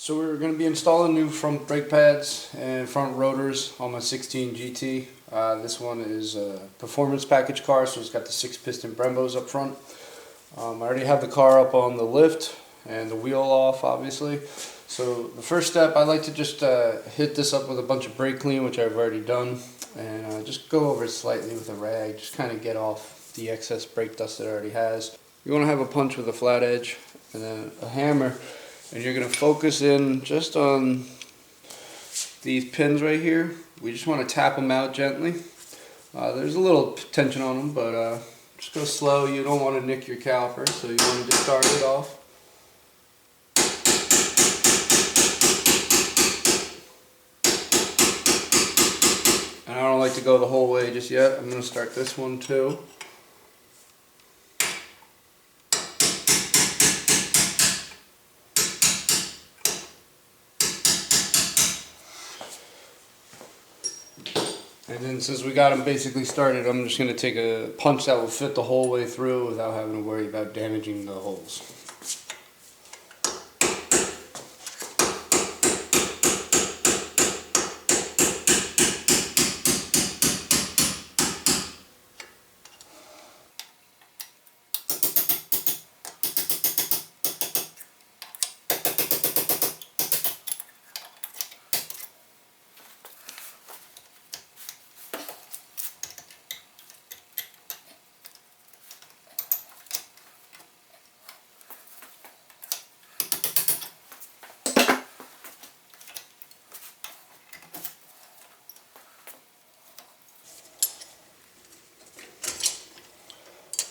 So we're going to be installing new front brake pads and front rotors on my 16 GT. This one is a performance package car, so it's got the 6-piston Brembos up front. I already have the car up on the lift and the wheel off, obviously. So the first step, I like to just hit this up with a bunch of brake clean, which I've already done, and just go over it slightly with a rag, just kind of get off the excess brake dust that it already has. You want to have a punch with a flat edge and then a hammer, and you're going to focus in just on these pins right here. We just want to tap them out gently. There's a little tension on them, but just go slow. You don't want to nick your caliper, so you want to just start it off. And I don't like to go the whole way just yet. I'm going to start this one too. And then since we got them basically started, I'm just going to take a punch that will fit the whole way through without having to worry about damaging the holes.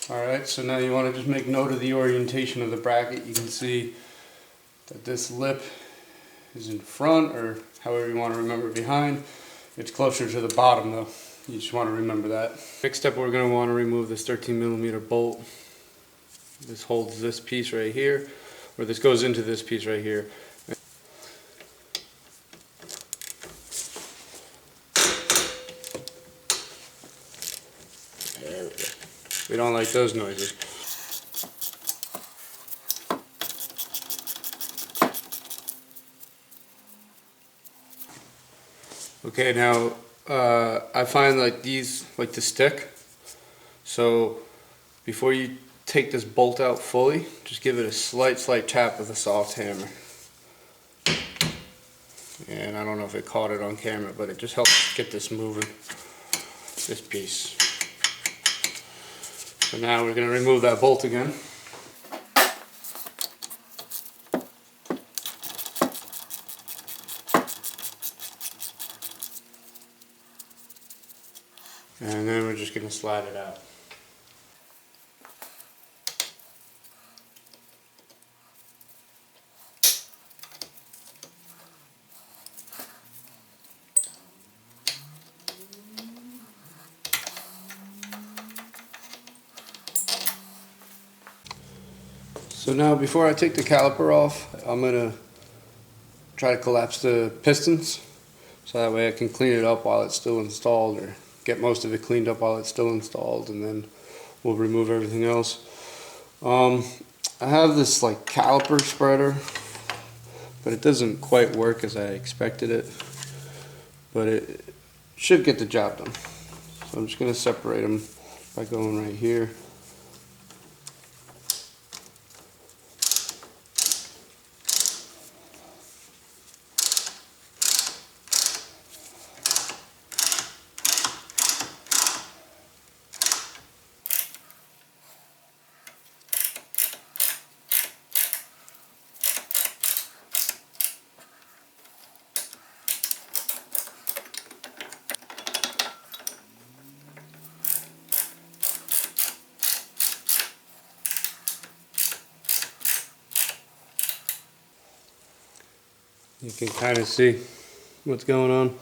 Alright, so now you want to just make note of the orientation of the bracket. You can see that this lip is in front, or however you want to remember behind. It's closer to the bottom though. You just want to remember that. Next step, we're going to want to remove this 13mm bolt. This holds this piece right here, or this goes into this piece right here. There we go. We don't like those noises. Okay, now I find like these like to stick. So before you take this bolt out fully, just give it a slight tap with a soft hammer. And I don't know if it caught it on camera, but it just helps get this moving, this piece. So now we're going to remove that bolt again. And then we're just going to slide it out. So now before I take the caliper off, I'm going to try to collapse the pistons so that way I can clean it up while it's still installed, or get most of it cleaned up while it's still installed, and then we'll remove everything else. I have this like caliper spreader, but it doesn't quite work as I expected it, but it should get the job done. So I'm just going to separate them by going right here. You can kind of see what's going on.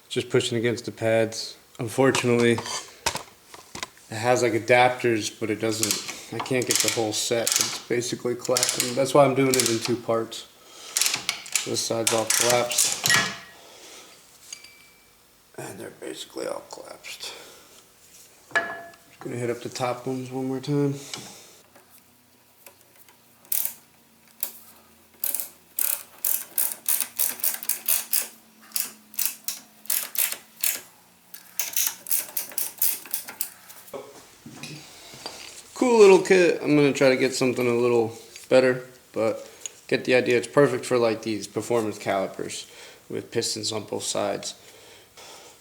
It's just pushing against the pads. Unfortunately, it has like adapters, but it doesn't, I can't get the whole set. It's basically collapsing. That's why I'm doing it in 2 parts. This side's all collapsed, and they're basically all collapsed. Just gonna hit up the top ones one more time. cool little kit. I'm gonna try to get something a little better, but get the idea. It's perfect for like these performance calipers with pistons on both sides.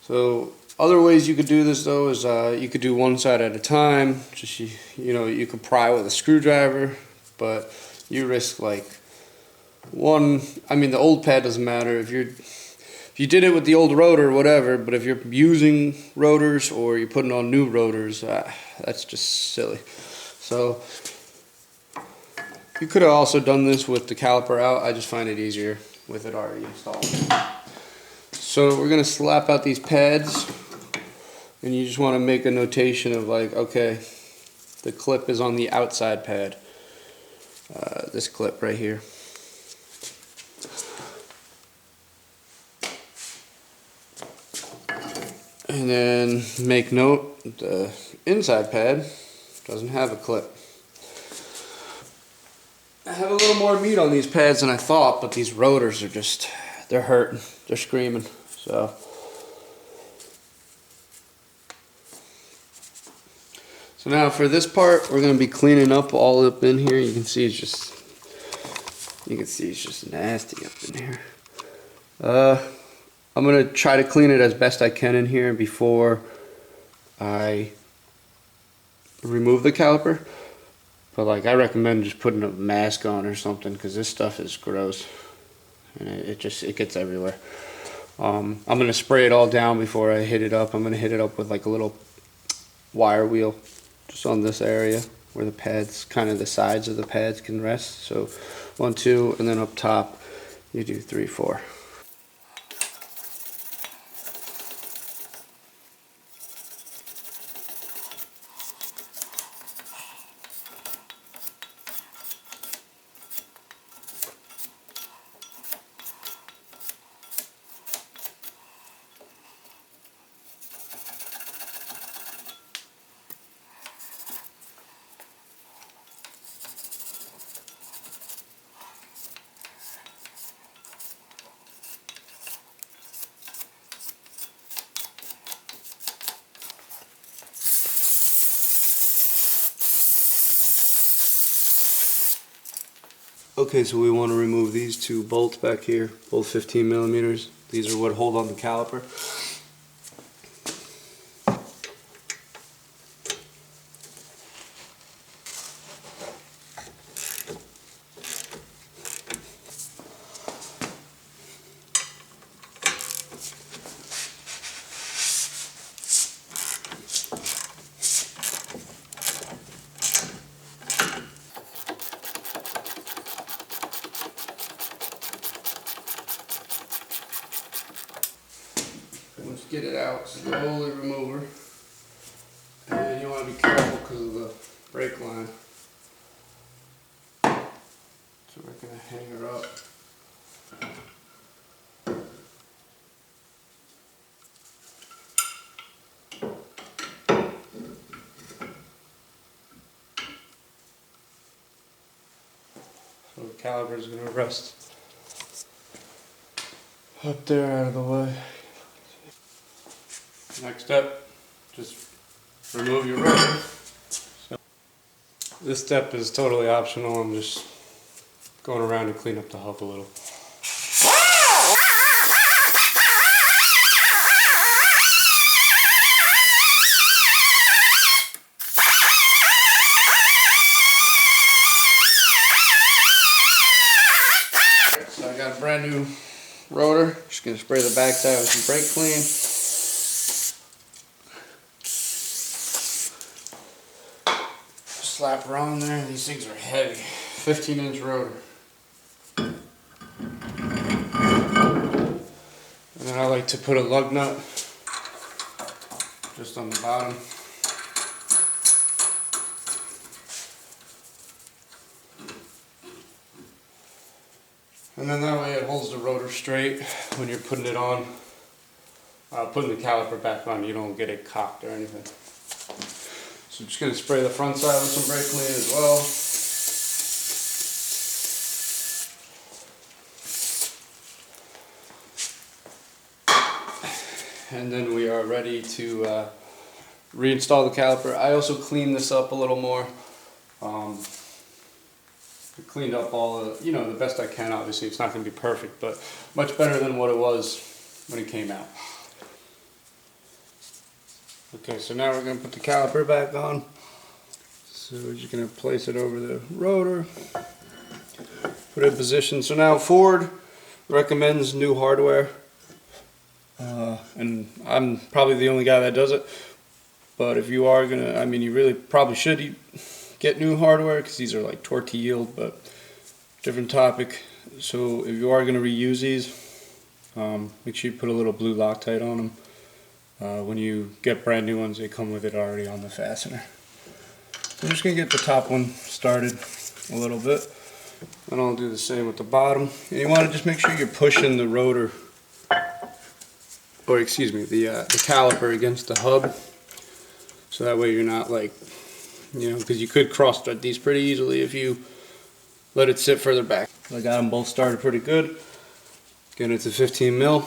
So other ways you could do this though is you could do one side at a time. Just you could pry with a screwdriver, but you risk like one. I mean, the old pad doesn't matter if you did it with the old rotor or whatever, but if you're using rotors or you're putting on new rotors, that's just silly. So you could have also done this with the caliper out. I just find it easier with it already installed. So we're gonna slap out these pads, and you just want to make a notation of like, okay, the clip is on the outside pad. This clip right here. And then make note, the inside pad doesn't have a clip. I have a little more meat on these pads than I thought, but these rotors are just, they're hurting, they're screaming. So now for this part, we're going to be cleaning up all up in here. You can see it's just nasty up in here. I'm going to try to clean it as best I can in here before I remove the caliper. But like, I recommend just putting a mask on or something, because this stuff is gross. And it gets everywhere. I'm going to spray it all down before I hit it up. I'm going to hit it up with like a little wire wheel just on this area where the pads, kind of the sides of the pads can rest. So 1, 2, and then up top you do 3, 4. Okay, so we want to remove these 2 bolts back here, both 15 millimeters. These are what hold on the caliper. Once you get it out, slowly remove her. And you want to be careful because of the brake line. So we're going to hang her up. So the caliper is going to rest up there out of the way. Next step, just remove your rotor. So this step is totally optional. I'm just going around to clean up the hub a little. So I got a brand new rotor. Just gonna spray the backside with some brake clean. Slap her on there. These things are heavy. 15-inch rotor. And then I like to put a lug nut just on the bottom. And then that way it holds the rotor straight when you're putting it on. Putting the caliper back on, you don't get it cocked or anything. So I'm just going to spray the front side with some brake clean as well. And then we are ready to reinstall the caliper. I also cleaned this up a little more. I cleaned up all the, the best I can. Obviously, it's not going to be perfect, but much better than what it was when it came out. Okay, so now we're going to put the caliper back on. So we're just going to place it over the rotor, put it in position. So now Ford recommends new hardware, and I'm probably the only guy that does it. But if you are going to, you really probably should get new hardware, because these are like torque yield, but different topic. So if you are going to reuse these, make sure you put a little blue Loctite on them. When you get brand new ones, they come with it already on the fastener. I'm just going to get the top one started a little bit, and I'll do the same with the bottom. And you want to just make sure you're pushing the rotor, or excuse me, the caliper against the hub, so that way you're not like, because you could cross thread these pretty easily if you let it sit further back. I got them both started pretty good. Getting it to 15 mil.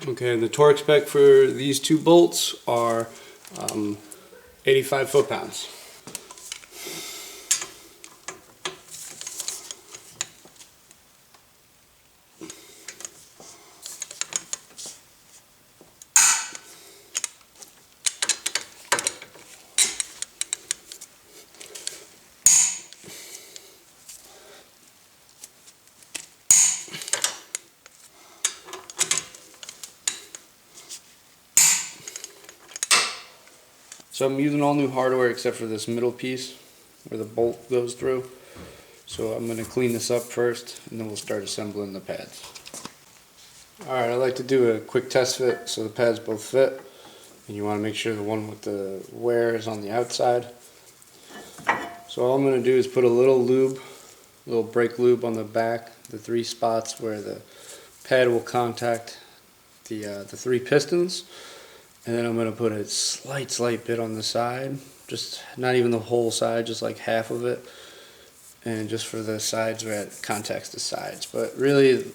Okay, the torque spec for these two bolts are 85 foot-pounds. So I'm using all new hardware except for this middle piece where the bolt goes through. So I'm going to clean this up first, and then we'll start assembling the pads. Alright, I like to do a quick test fit so the pads both fit. And you want to make sure the one with the wear is on the outside. So all I'm going to do is put a little lube, a little brake lube on the back, the 3 spots where the pad will contact the 3 pistons. And then I'm going to put a slight bit on the side, just not even the whole side, just like half of it. And just for the sides where it contacts the sides. But really,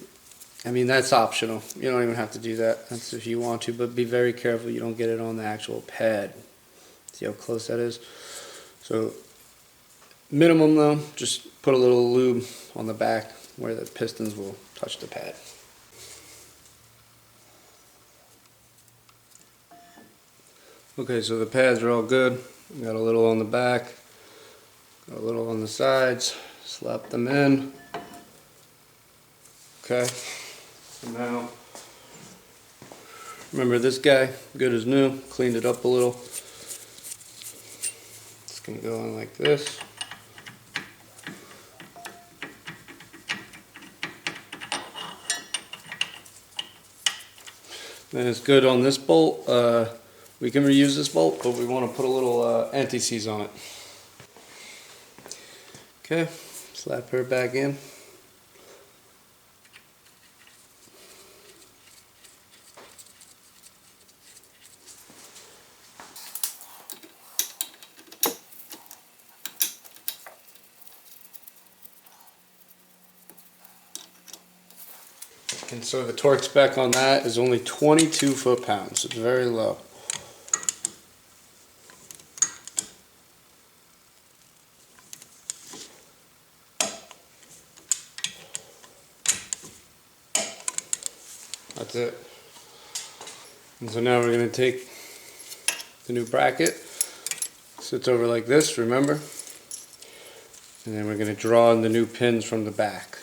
that's optional. You don't even have to do that. That's if you want to, but be very careful you don't get it on the actual pad. See how close that is? So, minimum though, just put a little lube on the back where the pistons will touch the pad. Okay, so the pads are all good. Got a little on the back, got a little on the sides, slap them in. Okay, so now, remember this guy, good as new, cleaned it up a little. It's gonna go on like this. Then it's good on this bolt. We can reuse this bolt, but we want to put a little anti-seize on it. Okay, slap her back in. And so the torque spec on that is only 22 foot-pounds. It's very low. That's it. And so now we're going to take the new bracket, sits over like this, remember? And then we're going to draw in the new pins from the back.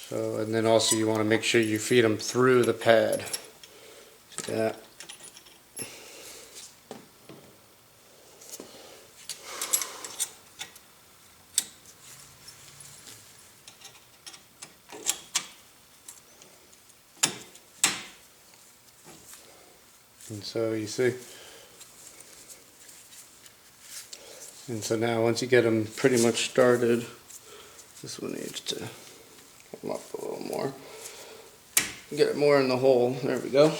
So, and then also you want to make sure you feed them through the pad. See that? And so you see, and so now once you get them pretty much started, this one needs to come up a little more. Get it more in the hole, there we go.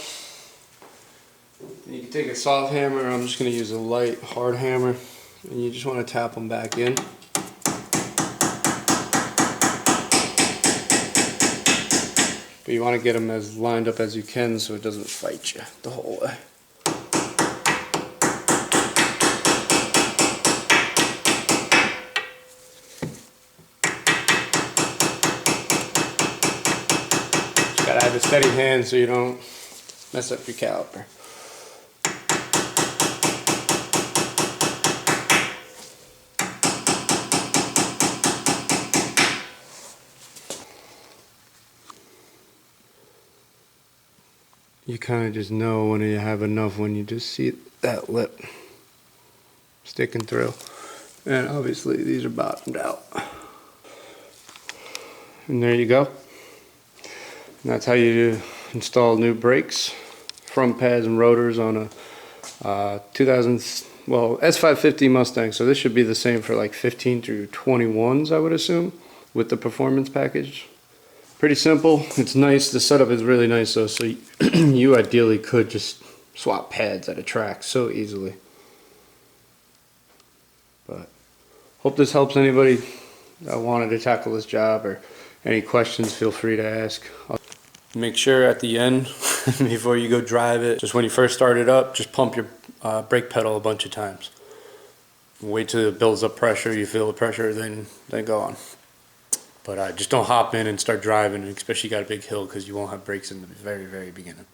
take a soft hammer, I'm just going to use a light hard hammer, and you just want to tap them back in. But you want to get them as lined up as you can so it doesn't fight you the whole way. Just gotta have a steady hand so you don't mess up your caliper. You kind of just know when you have enough when you just see that lip sticking through. And obviously these are bottomed out. And there you go. And that's how you install new brakes, front pads and rotors on a 2000, well, S550 Mustang. So this should be the same for like 15 through 21s, I would assume, with the performance package. Pretty simple. It's nice. The setup is really nice though, so you ideally could just swap pads at a track so easily. But hope this helps anybody that wanted to tackle this job, or any questions, feel free to ask. Make sure at the end, before you go drive it, just when you first start it up, just pump your brake pedal a bunch of times. Wait till it builds up pressure, you feel the pressure, then go on. But just don't hop in and start driving, especially you got a big hill, because you won't have brakes in the very, very beginning.